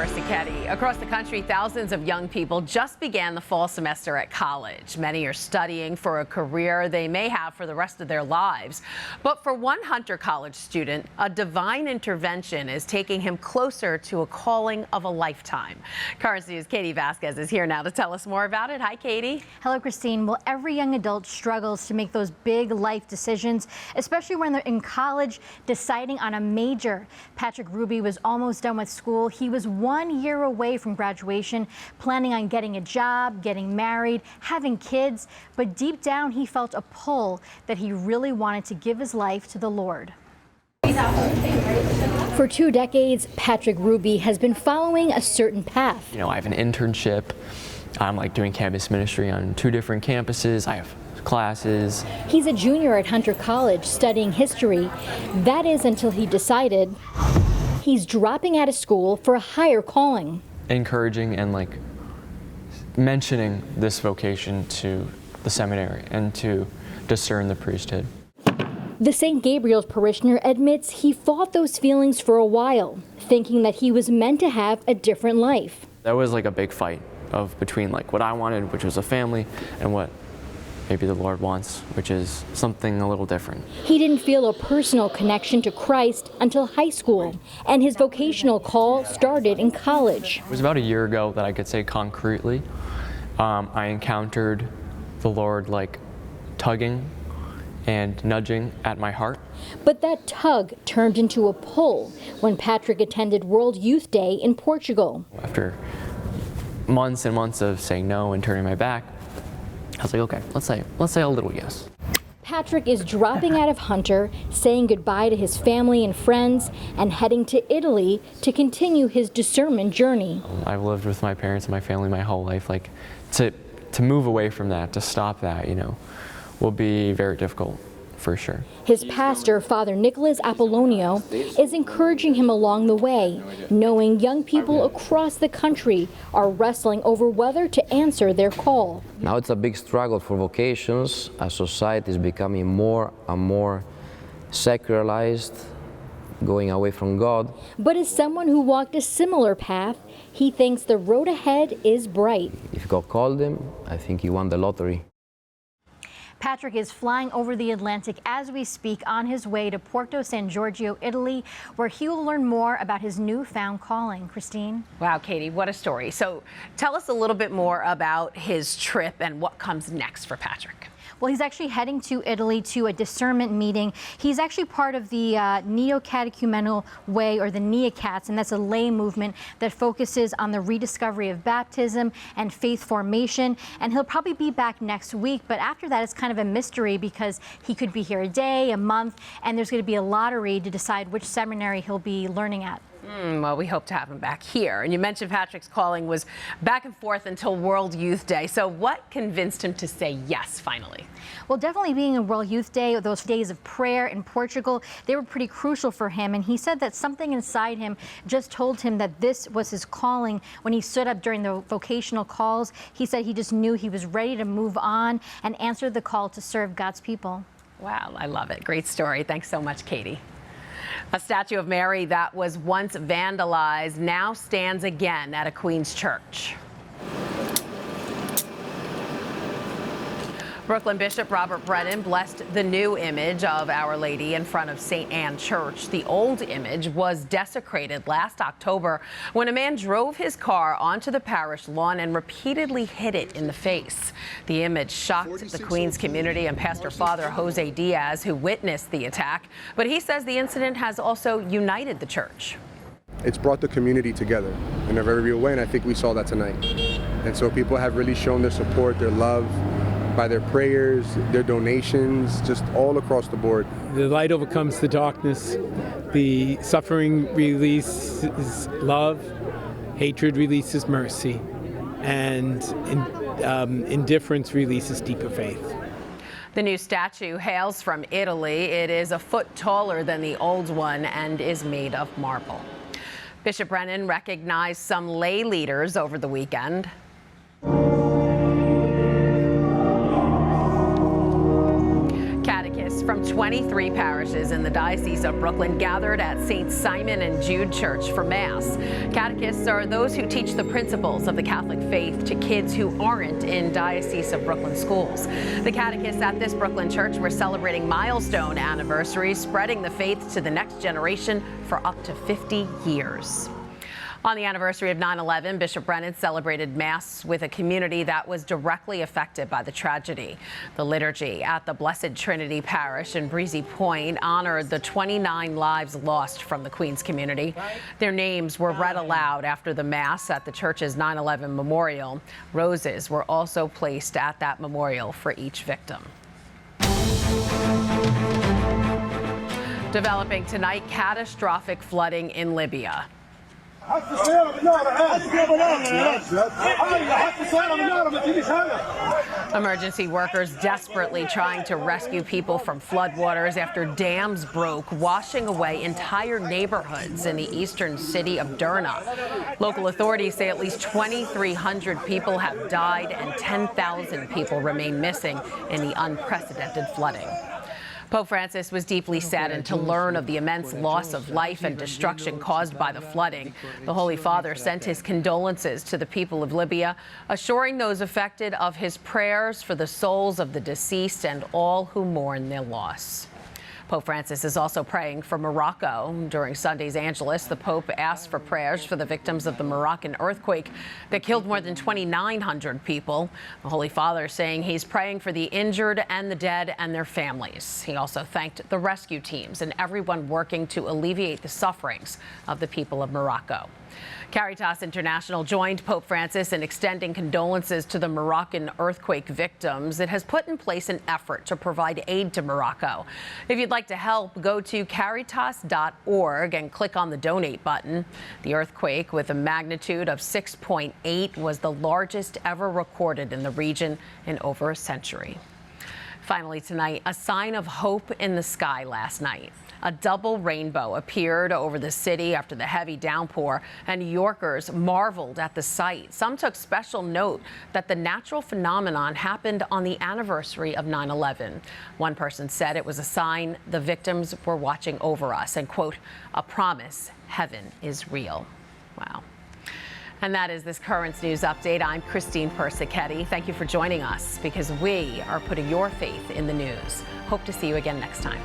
Mercy Ketty. Across the country, thousands of young people just began the fall semester at college. Many are studying for a career they may have for the rest of their lives. But for one Hunter College student, a divine intervention is taking him closer to a calling of a lifetime. Current News' Katie Vasquez is here now to tell us more about it. Hi, Katie. Hello, Christine. Well, every young adult struggles to make those big life decisions, especially when they're in college deciding on a major. Patrick Ruby was almost done with school. He was 1 year away from graduation, planning on getting a job, getting married, having kids. But deep down, he felt a pull that he really wanted to give his life to the Lord. For 2 decades, Patrick Ruby has been following a certain path. I have an internship. I'm doing campus ministry on 2 different campuses. I have classes. He's a junior at Hunter College studying history. That is until he decided he's dropping out of school for a higher calling. Encouraging and mentioning this vocation to the seminary and to discern the priesthood. The St. Gabriel's parishioner admits he fought those feelings for a while, thinking that he was meant to have a different life. That was a big fight between what I wanted, which was a family, and what maybe the Lord wants, which is something a little different. He didn't feel a personal connection to Christ until high school, and his vocational call started in college. It was about a year ago that I could say concretely I encountered the Lord tugging and nudging at my heart. But that tug turned into a pull when Patrick attended World Youth Day in Portugal. After months and months of saying no and turning my back, I was okay, let's say a little yes. Patrick is dropping out of Hunter, saying goodbye to his family and friends, and heading to Italy to continue his discernment journey. I've lived with my parents and my family my whole life. To move away from that, to stop that, will be very difficult. For sure. His pastor, Father Nicholas Apollonio, is encouraging him along the way, knowing young people across the country are wrestling over whether to answer their call. Now it's a big struggle for vocations. Our society is becoming more and more secularized, going away from God. But as someone who walked a similar path, he thinks the road ahead is bright. If God called him, I think he won the lottery. Patrick is flying over the Atlantic as we speak on his way to Porto San Giorgio, Italy, where he will learn more about his newfound calling. Christine? Wow, Katie, what a story. So tell us a little bit more about his trip and what comes next for Patrick. Well, he's actually heading to Italy to a discernment meeting. He's actually part of the Neo-Catechumenal Way, or the NEOCATS, and that's a lay movement that focuses on the rediscovery of baptism and faith formation. And he'll probably be back next week, but after that, it's kind of a mystery because he could be here a day, a month, and there's going to be a lottery to decide which seminary he'll be learning at. Well, we hope to have him back here. And you mentioned Patrick's calling was back and forth until World Youth Day. So what convinced him to say yes, finally? Well, definitely being in World Youth Day, those days of prayer in Portugal, they were pretty crucial for him. And he said that something inside him just told him that this was his calling. When he stood up during the vocational calls, he said he just knew he was ready to move on and answer the call to serve God's people. Wow, I love it. Great story. Thanks so much, Katie. A statue of Mary that was once vandalized now stands again at a Queens church. Brooklyn Bishop Robert Brennan blessed the new image of Our Lady in front of St. Anne Church. The old image was desecrated last October when a man drove his car onto the parish lawn and repeatedly hit it in the face. The image shocked the Queens community and Pastor Father Jose Diaz, who witnessed the attack. But he says the incident has also united the church. It's brought the community together in a very real way, and I think we saw that tonight. And so people have really shown their support, their love, by their prayers, their donations, just all across the board. The light overcomes the darkness. The suffering releases love. Hatred releases mercy. And indifference releases deeper faith. The new statue hails from Italy. It is a foot taller than the old one and is made of marble. Bishop Brennan recognized some lay leaders over the weekend. Catechists from 23 parishes in the Diocese of Brooklyn gathered at St. Simon and Jude Church for Mass. Catechists are those who teach the principles of the Catholic faith to kids who aren't in Diocese of Brooklyn schools. The catechists at this Brooklyn church were celebrating milestone anniversaries, spreading the faith to the next generation for up to 50 years. On the anniversary of 9/11, Bishop Brennan celebrated Mass with a community that was directly affected by the tragedy. The liturgy at the Blessed Trinity Parish in Breezy Point honored the 29 lives lost from the Queens community. Their names were read aloud after the Mass at the church's 9/11 memorial. Roses were also placed at that memorial for each victim. Developing tonight, catastrophic flooding in Libya. Emergency workers desperately trying to rescue people from floodwaters after dams broke, washing away entire neighborhoods in the eastern city of Derna. Local authorities say at least 2,300 people have died and 10,000 people remain missing in the unprecedented flooding. Pope Francis was deeply saddened to learn of the immense loss of life and destruction caused by the flooding. The Holy Father sent his condolences to the people of Libya, assuring those affected of his prayers for the souls of the deceased and all who mourn their loss. Pope Francis is also praying for Morocco. During Sunday's Angelus, the Pope asked for prayers for the victims of the Moroccan earthquake that killed more than 2,900 people. The Holy Father saying he's praying for the injured and the dead and their families. He also thanked the rescue teams and everyone working to alleviate the sufferings of the people of Morocco. Caritas International joined Pope Francis in extending condolences to the Moroccan earthquake victims. It has put in place an effort to provide aid to Morocco. If you'd like to help, go to caritas.org and click on the donate button. The earthquake, with a magnitude of 6.8, was the largest ever recorded in the region in over a century. Finally tonight, a sign of hope in the sky last night. A double rainbow appeared over the city after the heavy downpour, and New Yorkers marveled at the sight. Some took special note that the natural phenomenon happened on the anniversary of 9/11. One person said it was a sign the victims were watching over us and, quote, a promise heaven is real. Wow. And that is this Currents News Update. I'm Christine Persichetti. Thank you for joining us, because we are putting your faith in the news. Hope to see you again next time.